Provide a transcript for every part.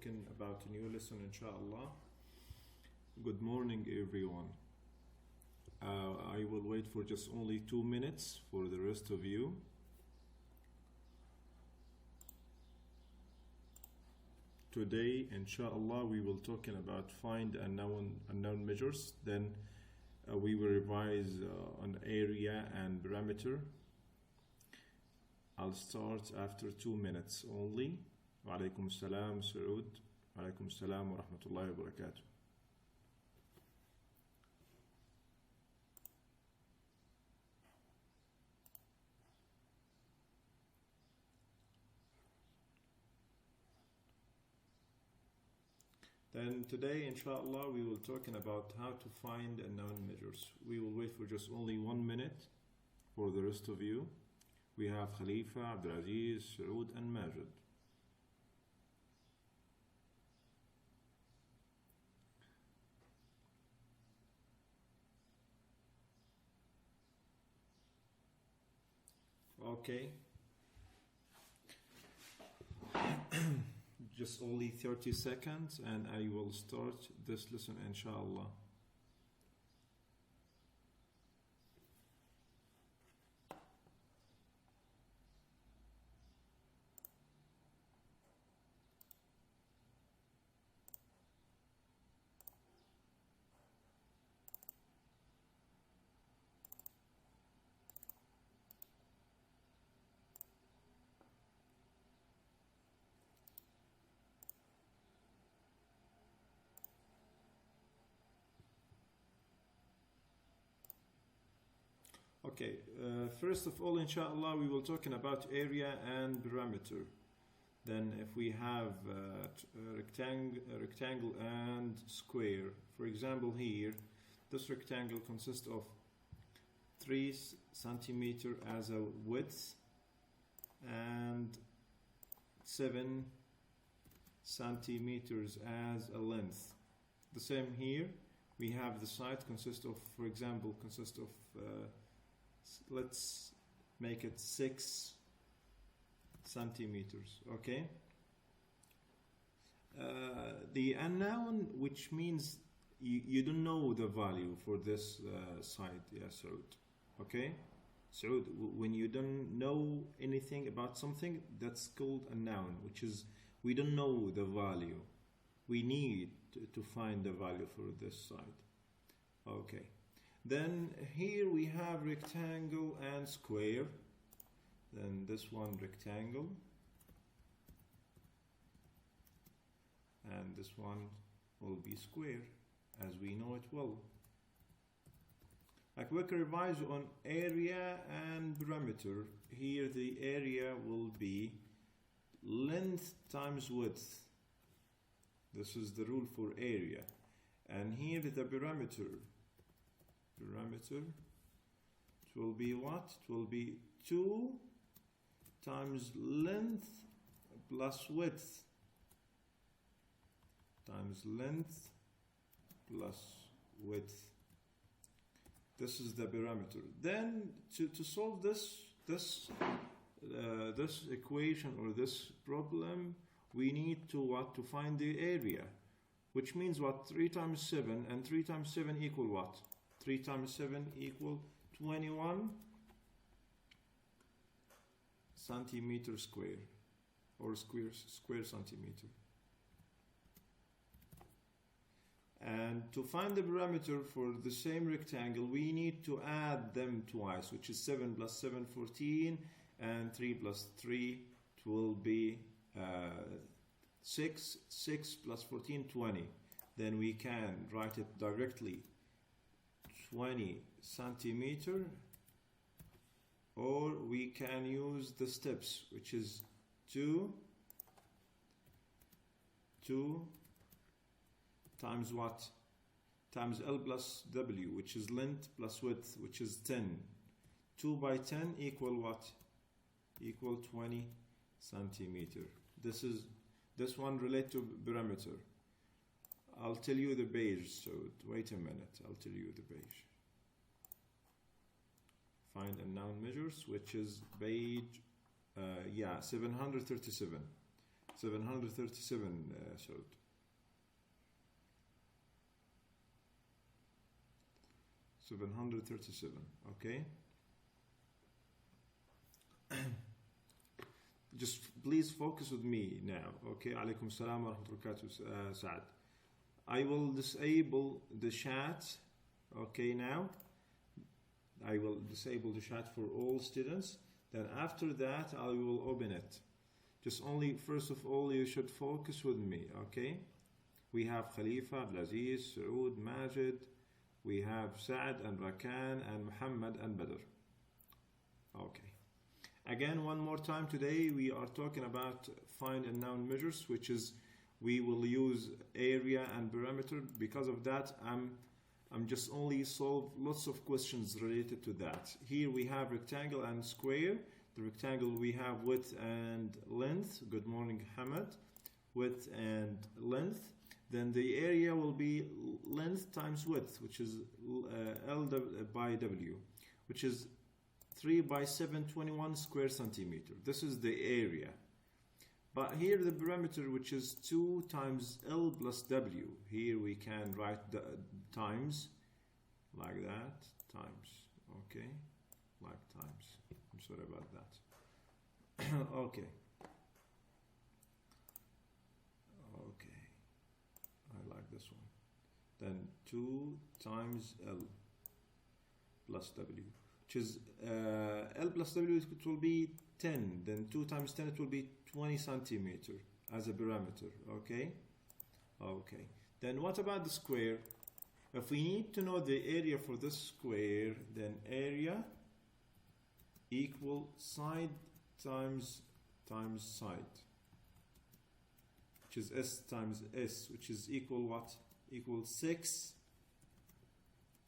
talking about a new lesson, inshallah. Good morning, everyone. I will wait for just only 2 minutes for the rest of you. Today, inshallah, we will talking about find unknown measures. Then we will revise on area and parameter. I'll start after 2 minutes only. Wa alaikum salam, Saud. Wa alaikum salam wa rahmatullahi wa barakatuh. Then today, inshallah, we will talking about how to find unknown measures. We will wait for just only 1 minute for the rest of you. We have Khalifa, Abdulaziz, Saud, and Majid. Okay. Just only 30 seconds and I will start this lesson, inshallah. Okay, first of all, inshallah, we will talking about area and perimeter. Then if we have rectangle and square, for example here, this rectangle consists of 3 centimeter as a width and 7 centimeters as a length. The same here, we have the side consists of, for example, let's make it 6 centimeters. Okay, the unknown, which means you don't know the value for this side. Yeah, Saud. Okay, so when you don't know anything about something, that's called unknown, which is we don't know the value. We need to find the value for this side. Okay. Then here we have rectangle and square. Then this one rectangle and this one will be square, as we know it well. A quick revise on area and perimeter. Here the area will be length times width. This is the rule for area. And here the perimeter, it will be what? It will be 2 times length plus width times length plus width. This is the perimeter. Then to solve this equation or this problem, we need to what? To find the area, which means what? 3 times 7, and 3 times 7 equal what? 3 times 7 equal 21 centimeter square, or square centimeter. And to find the perimeter for the same rectangle, we need to add them twice, which is 7 plus 7, 14, and 3 plus 3, it will be 6. 6 plus 14, 20. Then we can write it directly 20 centimeter, or we can use the steps, which is 2 times what? Times L plus W, which is length plus width, which is 10. 2 by 10 equal what? Equal 20 centimeter. This one related to perimeter. I'll tell you the page, so wait a minute, I'll tell you the page. Find unknown measures, which is page 737. 737 Saud. 737. Okay. Just please focus with me now. Okay. Alaikum salam wa rahmatullahi wa barakatuh, Saad. I will disable the chat. Okay, now I will disable the chat for all students. Then after that, I will open it. Just only, first of all, you should focus with me, okay? We have Khalifa, Abdulaziz, Saud, Majid. We have Saad and Rakan and Muhammad and Badr. Okay. Again, one more time today, we are talking about find and noun measures, which is we will use area and perimeter. Because of that, I'm just only solve lots of questions related to that. Here we have rectangle and square. The rectangle we have width and length. Good morning, Hamad. Width and length. Then the area will be length times width, which is L by W, which is 3 by 721 square centimeter. This is the area. But here the perimeter, which is 2 times L plus W. Here we can write the times like that, times, okay, like times. I'm sorry about that. Okay. Okay, I like this one. Then 2 times L plus W, which is L plus W, it will be 10. Then 2 times 10, it will be 20 centimeter as a perimeter. Okay. Okay. Then what about the square? If we need to know the area for this square, then area equal side times side, which is S times S, which is equal what? Equal 6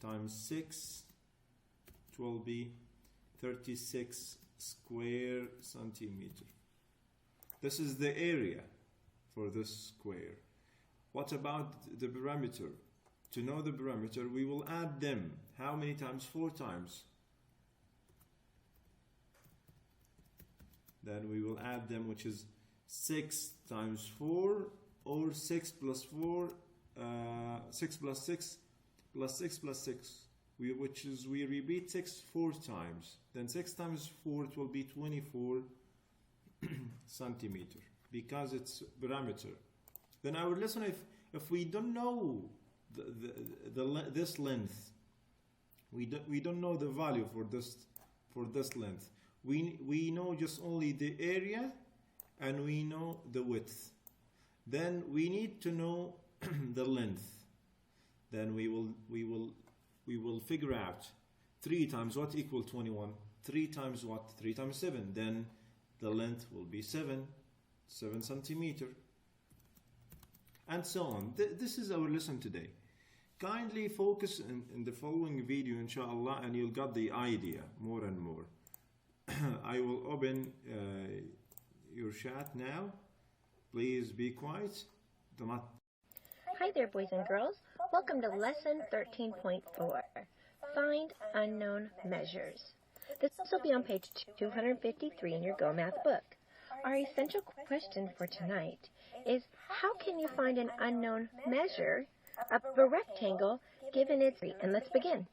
times 6, it will be 36 square centimeter. This is the area for this square. What about the perimeter? To know the perimeter, we will add them. How many times? 4 times. Then we will add them, which is 6 times 4, or 6 plus 4, 6 plus 6 plus 6 plus 6, which is we repeat 6 4 times. Then 6 times 4, it will be 24 centimeter, because it's perimeter. Then our lesson, if we don't know this length, we don't know the value for this length. We know just only the area and we know the width. Then we need to know the length. Then we will figure out 3 times what equal 21. 3 times what? 3 times 7. Then the length will be 7 centimeter, and so on. This is our lesson today. Kindly focus in the following video, inshallah, and you'll get the idea more and more. I will open your chat now. Please be quiet. Do not. Hi there, boys and girls. Welcome to lesson 13.4, Find Unknown Measures. This will be on page 253 in your Go Math book. Our essential question for tonight is, how can you find an unknown measure of a rectangle given its... And let's begin.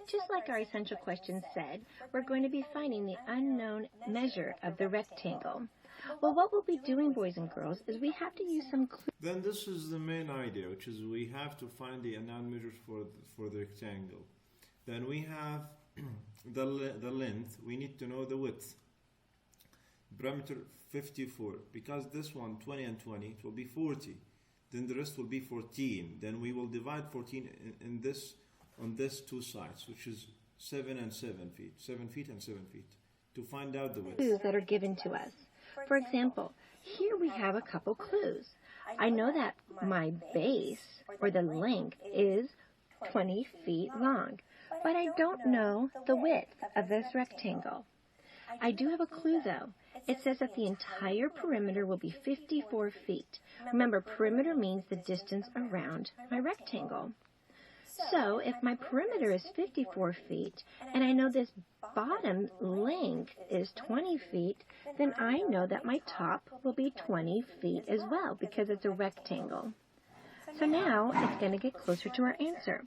Just like our essential question said, we're going to be finding the unknown measure of the rectangle. Well, what we'll be doing, boys and girls, is we have to use some clues. Then this is the main idea, which is we have to find the unknown measures for the rectangle. Then we have the length. We need to know the width. Perimeter 54. Because this one, 20 and 20, it will be 40. Then the rest will be 14. Then we will divide 14 on this 2 sides, which is 7 and 7 feet. 7 feet and 7 feet. To find out the width. Clues that are given to us. For example, here we have a couple clues. I know that my base, or the length, is 20 feet long, but I don't know the width of this rectangle. I do have a clue, though. It says that the entire perimeter will be 54 feet. Remember, perimeter means the distance around my rectangle. So if my perimeter is 54 feet and I know this bottom length is 20 feet, then I know that my top will be 20 feet as well because it's a rectangle. So now it's going to get closer to our answer.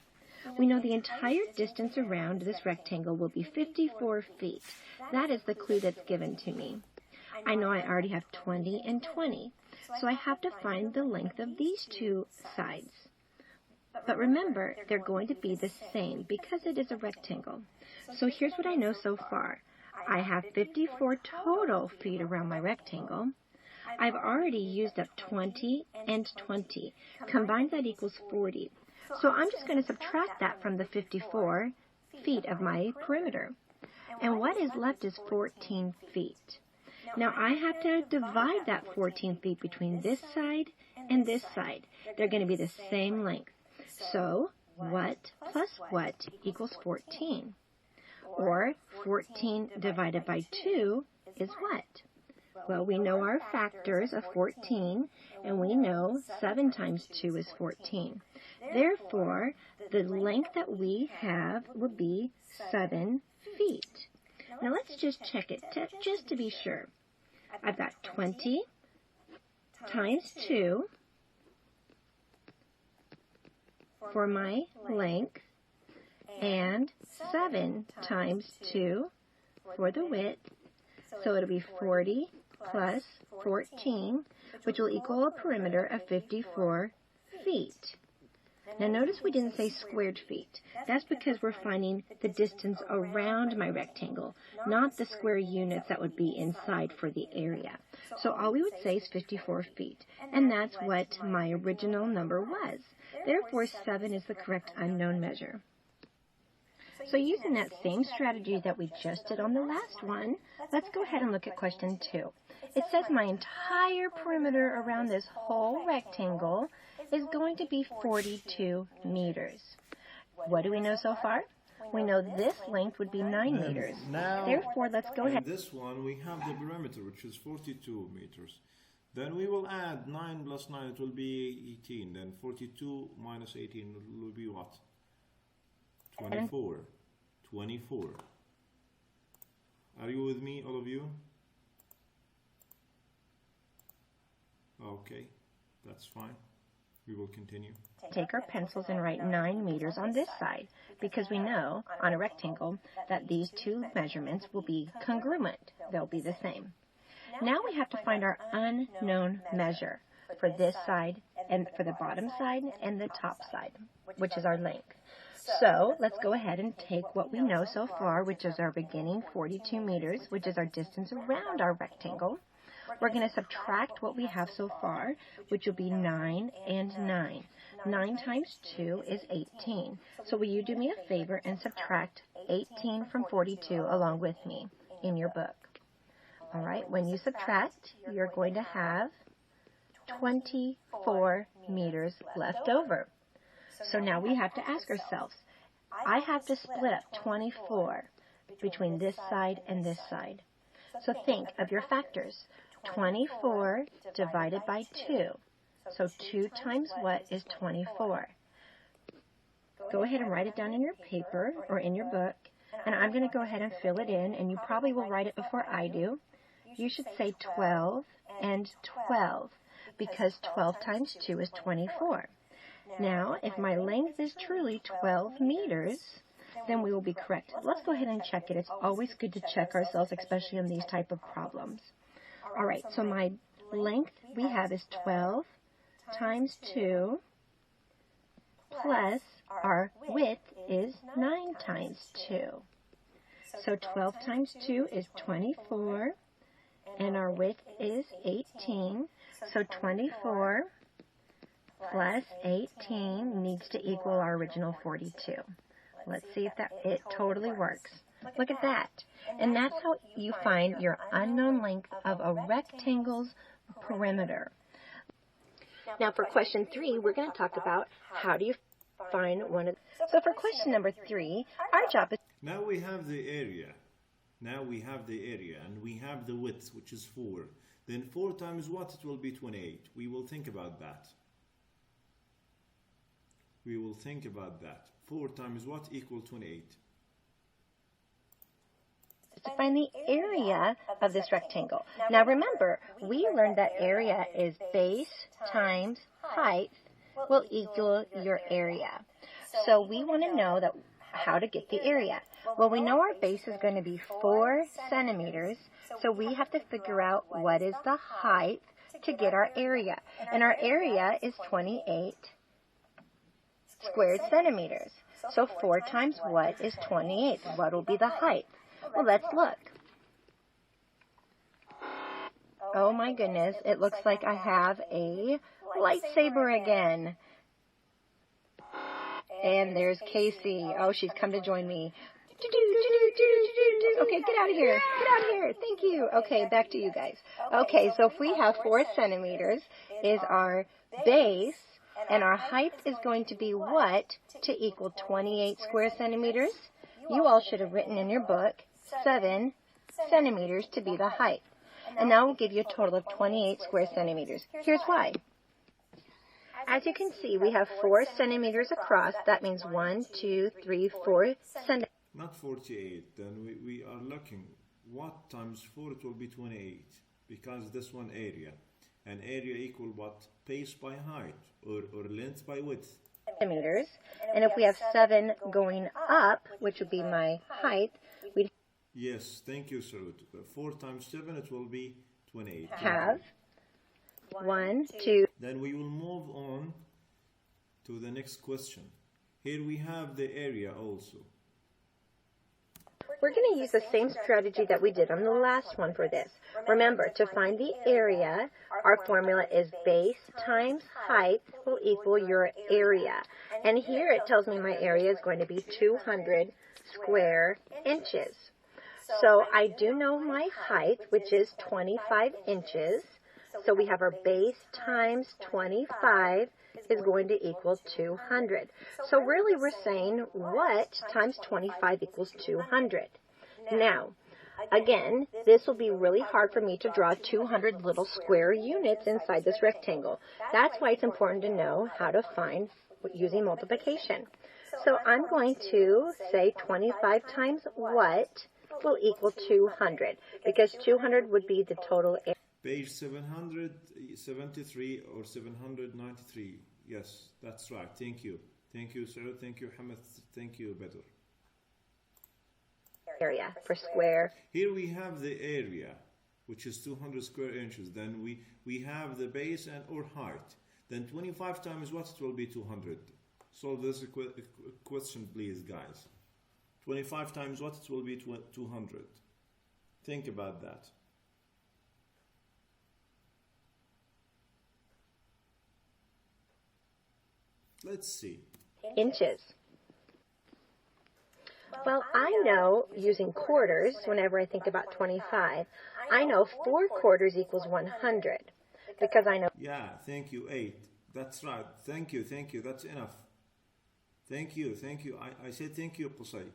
We know the entire distance around this rectangle will be 54 feet. That is the clue that's given to me. I know I already have 20 and 20, so I have to find the length of these two sides. But remember, they're going to be the same because it is a rectangle. So here's what I know so far. I have 54 total feet around my rectangle. I've already used up 20 and 20. Combined, that equals 40. So I'm just going to subtract that from the 54 feet of my perimeter. And what is left is 14 feet. Now I have to divide that 14 feet between this side and this side. They're going to be the same length. So what plus what equals 14? Or 14 divided by 2 is what? Well, we know our factors of 14, and we know 7 times 2 is 14. Therefore, the length that we have would be 7 feet. Now let's just check it, just to be sure. I've got 20 times 2 for my length, and 7 times 2 for the width. So it'll be 40 plus 14, which will equal a perimeter of 54 feet. Now notice we didn't say squared feet. That's because we're finding the distance around my rectangle, not the square units that would be inside for the area. So all we would say is 54 feet, and that's what my original number was. Therefore, 7 is the correct unknown measure. So using that same strategy that we just did on the last one, let's go ahead and look at question 2. It says my entire perimeter around this whole rectangle is going to be 42 meters. What do we know so far? We know this length would be 9 meters. Now, therefore, let's go ahead. In this one, we have the perimeter, which is 42 meters. Then we will add 9 plus 9, it will be 18. Then 42 minus 18 will be what? 24. 24. Are you with me, all of you? Okay, that's fine. We will continue. Take our pencils and write 9 meters on this side, because we know on a rectangle that these two measurements will be congruent. They'll be the same. Now we have to find our unknown measure for this side and for the bottom side and the top side, which is our length. So let's go ahead and take what we know so far, which is our beginning 42 meters, which is our distance around our rectangle. We're going to subtract what we have so far, which will be 9 and 9. 9 times 2 is 18. So will you do me a favor and subtract 18 from 42 along with me in your book? All right, when you subtract, you're going to have 24 meters left over. So now we have to ask ourselves, I have to split up 24 between this side and this side. So think of your factors. 24 divided by 2. So 2 times what is 24? Go ahead and write it down in your paper or in your book. And I'm going to go ahead and fill it in, and you probably will write it before I do. You should say 12 and 12, because 12 times 2 is 24. Now, if my length is truly 12 meters, then we will be correct. Let's go ahead and check it. It's always good to check ourselves, especially on these type of problems. All right, so my length we have is 12 times 2 plus our width is 9 times 2. So 12 times 2 is 24, and our width is 18. So 24 plus 18 needs to equal our original 42. Let's see if it totally works. Look at that. And that's how you find your unknown length of a rectangle's perimeter. Now for question 3, we're going to talk about how do you find one of... So for question number 3, our job is... Now we have the area. Now we have the area, and we have the width, which is 4. Then 4 times what? It will be 28. We will think about that. We will think about that. 4 times what equal 28? To find the area of this rectangle. Now remember, we learned that area is base times height will equal your area. So we want to know that how to get the area. Well, we know our base is going to be 4 centimeters, so we have to figure out what is the height to get our area. And our area is 28 squared centimeters. So 4 times what is 28? What will be the height? Well, let's look. Oh my goodness, it looks like I have a lightsaber again. And there's Casey. Oh, she's come to join me. Okay, get out of here. Get out of here. Thank you. Okay, back to you guys. Okay, so if we have 4 centimeters is our base, and our height is going to be what to equal 28 square centimeters? You all should have written in your book 7 centimeters to be the height. And now we'll give you a total of 28 square centimeters. Here's why. As you can see, we have 4 centimeters across. That means 1, 2, 3, 4 centimeters. Not 48. Then we are looking. What times 4? It will be 28. Because this one area. And area equal what? Base by height. Or length by width. Centimeters. And if we have 7 going up, which would be my height, we'd Yes, thank you, Saud. 4 times 7, it will be 28. have 1, 2. Then we will move on to the next question. Here we have the area also. We're going to use the same strategy that we did on the last one for this. Remember, to find the area, our formula is base times height will equal your area. And here it tells me my area is going to be 200 square inches. So I do know my height, which is 25 inches. So we have our base times 25 is going to equal 200. So really we're saying what times 25 equals 200. Now, again, this will be really hard for me to draw 200 little square units inside this rectangle. That's why it's important to know how to find using multiplication. So I'm going to say 25 times what will equal 200, because 200 would be the total area. Page 773 or 793. Yes, that's right. Thank you. Thank you, sir. Thank you, Hamid. Thank you, Badr. Area for square. Here we have the area, which is 200 square inches. Then we have the base and or height. Then 25 times what? It will be 200. Solve this question, please, guys. 25 times what? It will be 200. Think about that. Let's see. Inches. Well, I know using quarters, whenever I think about 25, I know 4 quarters equals 100, because I know. Yeah, thank you, 8. That's right. Thank you. That's enough. Thank you. I said thank you, Qusay.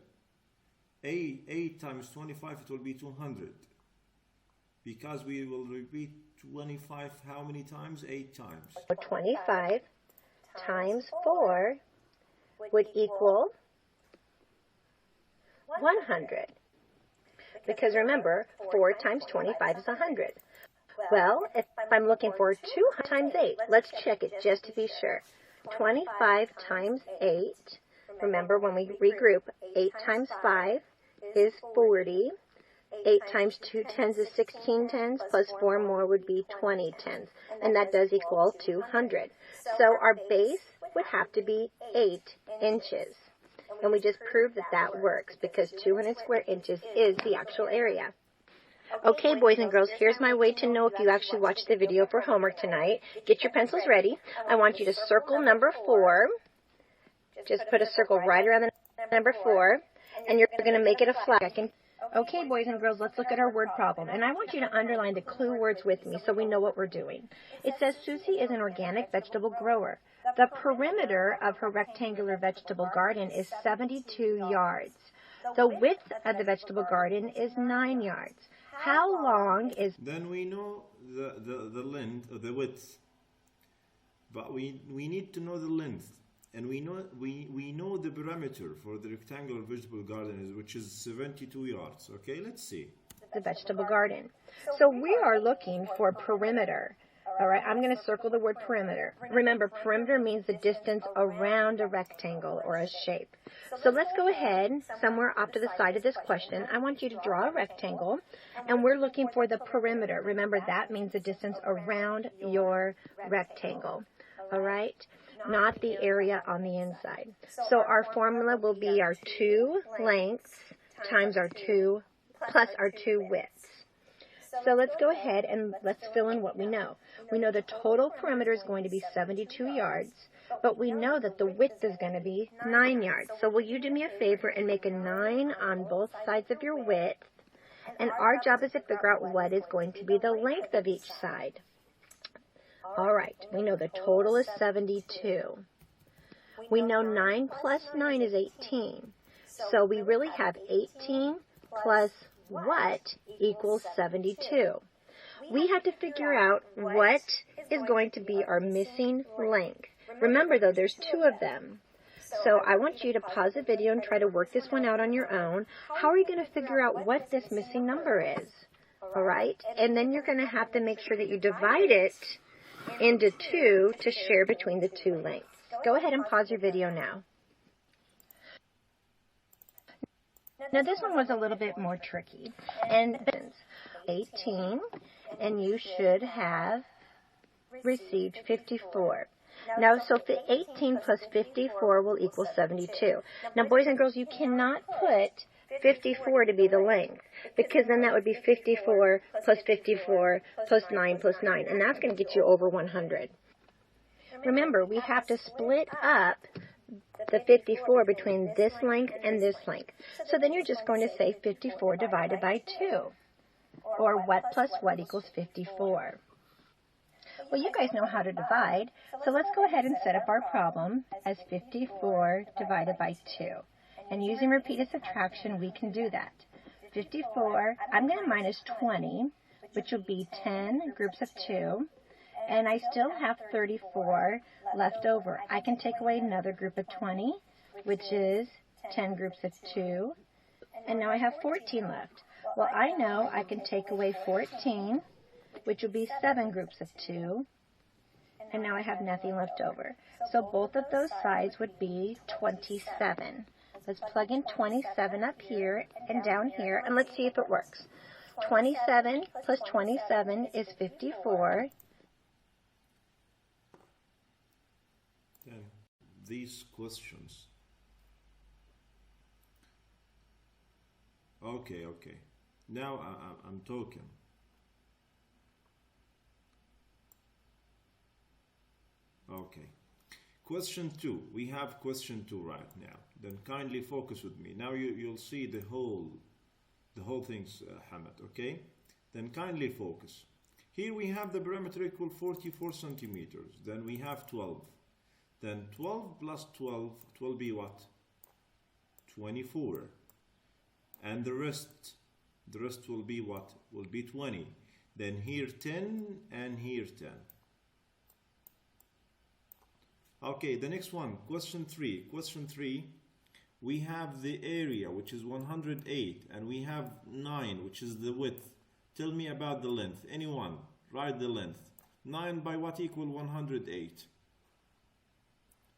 8 times 25, it will be 200. Because we will repeat 25 how many times? 8 times. 25 times 4 would equal 100. Because remember, 4 times 25 is 100. Well, if I'm looking for 2 times 8, let's check it just to be sure. 25 times 8, remember when we regroup, 8 times 5 is 40. 8 times 2 tens is 16 tens, plus 4 more would be 20 tens. And that does equal 200. So our base would have to be 8 inches. And we just proved that that works because 200 square inches is the actual area. Okay, boys and girls, here's my way to know if you actually watched the video for homework tonight. Get your pencils ready. I want you to circle number 4. Just put a circle right around the number 4. And you're going to make it a flag. Okay, boys and girls, let's look at our word problem. And I want you to underline the clue words with me so we know what we're doing. It says Susie is an organic vegetable grower. The perimeter of her rectangular vegetable garden is 72 yards. The width of the vegetable garden is 9 yards. How long is... Then we know the length, or the width. But we need to know the length. and we know the perimeter for the rectangular vegetable garden is, which is 72 yards. Okay, let's see. The vegetable garden. So we are looking for perimeter. All right, I'm going to circle the word perimeter. Remember, perimeter means the distance around a rectangle or a shape. So let's go ahead, somewhere off to the side of this question, I want you to draw a rectangle, and we're looking for the perimeter. Remember, that means the distance around your rectangle. All right, not the area on the inside. So our formula will be our 2 lengths times our 2 plus our 2 widths. So let's go ahead and let's fill in what we know. We know the total perimeter is going to be 72 yards, but we know that the width is going to be 9 yards. So will you do me a favor and make a 9 on both sides of your width? And our job is to figure out what is going to be the length of each side. All right, we know the total is 72. We know 9 plus 9 is 18. So we really have 18 plus what equals 72. We have to figure out what is going to be our missing length. Remember, though, there's 2 of them. So I want you to pause the video and try to work this one out on your own. How are you going to figure out what this missing number is? All right? And then you're going to have to make sure that you divide it into 2 to share between the 2 lengths. Go ahead and pause your video now. Now this one was a little bit more tricky. And 18, and you should have received 54. Now, so 18 plus 54 will equal 72. Now, boys and girls, you cannot put 54 to be the length, because then that would be 54 plus 54 plus 9 plus 9, and that's going to get you over 100. Remember, we have to split up the 54 between this length and this length. So then you're just going to say 54 divided by 2, or what plus what equals 54. Well, you guys know how to divide, so let's go ahead and set up our problem as 54 divided by 2. And using repeated subtraction, we can do that. 54, I'm going to minus 20, which will be 10 groups of 2. And I still have 34 left over. I can take away another group of 20, which is 10 groups of 2. And now I have 14 left. Well, I know I can take away 14, which would be 7 groups of 2. And now I have nothing left over. So both of those sides would be 27. Let's plug in 27 up here and down here, and let's see if it works. 27 plus 27 is 54. And these questions. Okay. Now I'm talking. Okay. Question 2. We have question 2 right now. Then kindly focus with me. Now you'll see the whole things, Hamad. Okay. Then kindly focus. Here we have the perimeter equal 44 centimeters. Then we have 12. Then 12 plus 12 will be what? 24. And the rest will be what? Will be 20. Then here 10 and here 10. Okay, the next one, question 3. Question 3, we have the area, which is 108, and we have 9, which is the width. Tell me about the length. Anyone, write the length. 9 by what equal 108?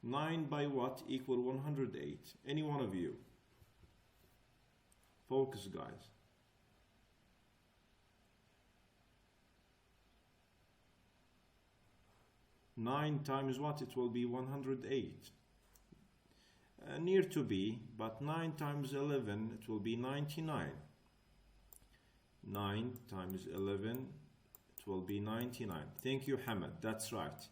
9 by what equal 108? Any one of you? Focus, guys. Nine times what? It will be 108. Near to be, but 9 times 11, it will be 99. 9 times 11, it will be 99. Thank you, Hamad. That's right.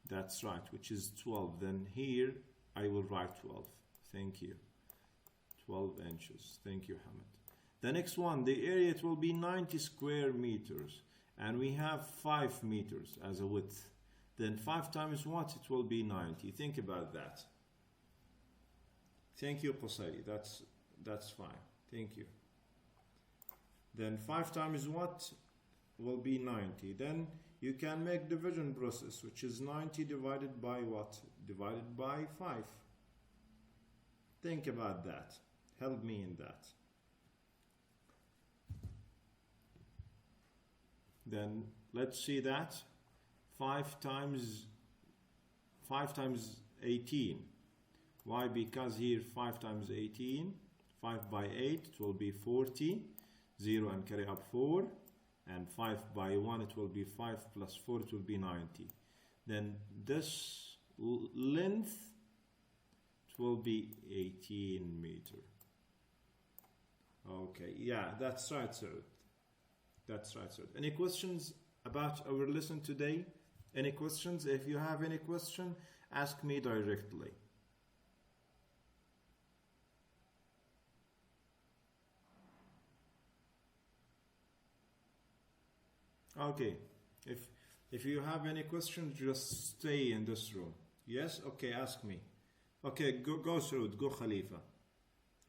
That's right, which is 12. Then here, I will write 12. Thank you. 12 inches. Thank you, Hamad. The next one, the area, it will be 90 square meters. And we have 5 meters as a width. Then 5 times what? It will be 90. Think about that. Thank you, Qusay. That's fine. Thank you. Then 5 times what? Will be 90. Then you can make division process, which is 90 divided by what? divided by 5. Think about that. Help me in that. Then let's see that 5 times 18. Why? Because here 5 times 18, 5 by 8, it will be 40. 0 and carry up 4. And 5 by 1, it will be 5 plus 4, it will be 90. Then this length, it will be 18 meter. Okay, yeah, that's right, sir. That's right, sir. Any questions about our lesson today? Any questions? If you have any question, ask me directly. Okay, if you have any questions, just stay in this room. Yes? Okay, ask me. Okay, go Saud, go Khalifa.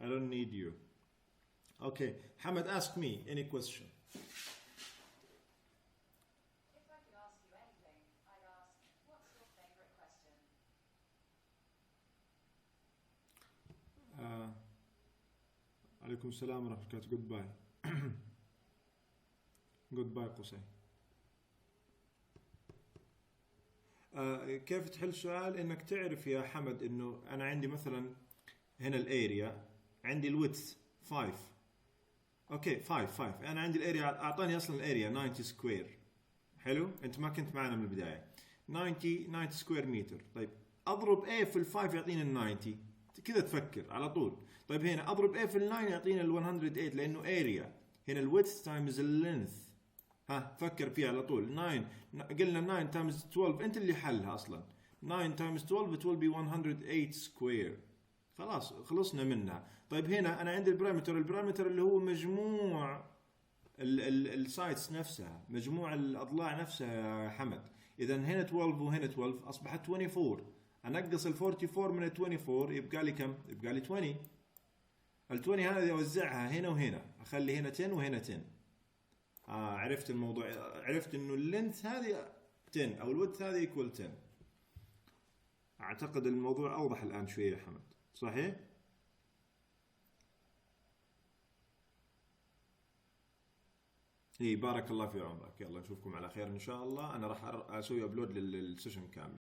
I don't need you. Okay, Hamad, ask me any question. If I could ask you anything, I'd ask, what's your favourite question? عليكم السلام ورحمة الله وبركاته. Goodbye. Goodbye قصي. كيف تحل سؤال انك تعرف يا حمد انه انا عندي مثلا هنا الاريا عندي الويدث 5. اوكي 5 انا عندي الاريا اعطاني اصلا الاريا 90 سكوير. حلو انت ما كنت معنا من البدايه. 90 سكوير متر. طيب اضرب A في ال5 يعطيني ال 90 كذا تفكر على طول. طيب هنا اضرب A في ال9 يعطيني ال 108 لانه اريا هنا الويدث تايمز اللينث. ها فكر فيها على طول. 9 قلنا 9 تايمز 12 انت اللي حلها اصلا. 9 تايمز 12 it will be 108 سكوير. خلاص خلصنا منها. طيب هنا انا عندي البارامتر اللي هو مجموع السايتس نفسها، مجموع الاضلاع نفسها يا حمد. اذا هنا 12 وهنا 12 اصبحت 24. انقص ال 44 من ال 24 يبقى لي كم؟ يبقى لي 20. ال 20 هذه اوزعها هنا وهنا، اخلي هنا 10 وهنا 10. عرفت الموضوع. عرفت انه اللينث هذه 10 او الويدث هذه يكول 10. اعتقد الموضوع اوضح الان شويه يا حمد. صحيح؟ اي بارك الله في عمرك. يلا نشوفكم على خير ان شاء الله. انا راح اسوي ابلود للسيشن كامل.